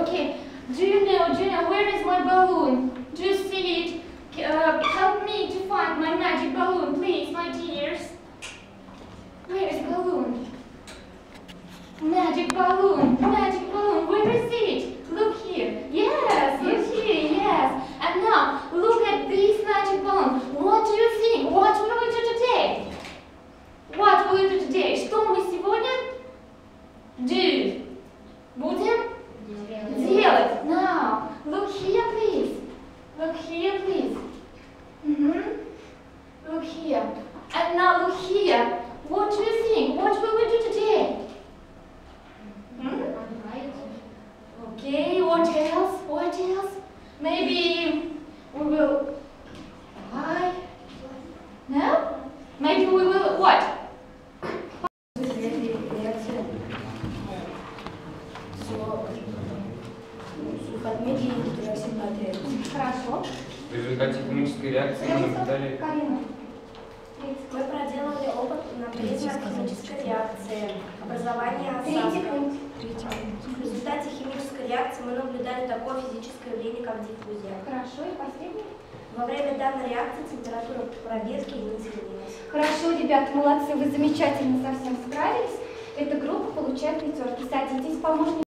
Okay. Do you know, where is my balloon? Do you see it? Help me to find my magic balloon, please, my dears. Where is balloon? Magic balloon, where is it? Look here. Yes, look here, yes. And now, look at this magic balloon. What do you think? What will we do today? What will we do today? Что мы сегодня будем делать? Now, look here, please. Look here, please. Look here. And now look here. What do you think? What will we do today? Okay, what else? What else? Maybe we will fly? No? Maybe we will what? Хорошо. В результате химической реакции мы наблюдали... Карина. Мы проделали опыт на предмет химической реакции, образование осадка. В результате химической реакции мы наблюдали такое физическое явление, как диффузия. Хорошо, и последний. Во время данной реакции температура пробирки не изменилась. Хорошо, ребята, молодцы, вы замечательно совсем справились. Эта группа получает 5. Садитесь, помощник.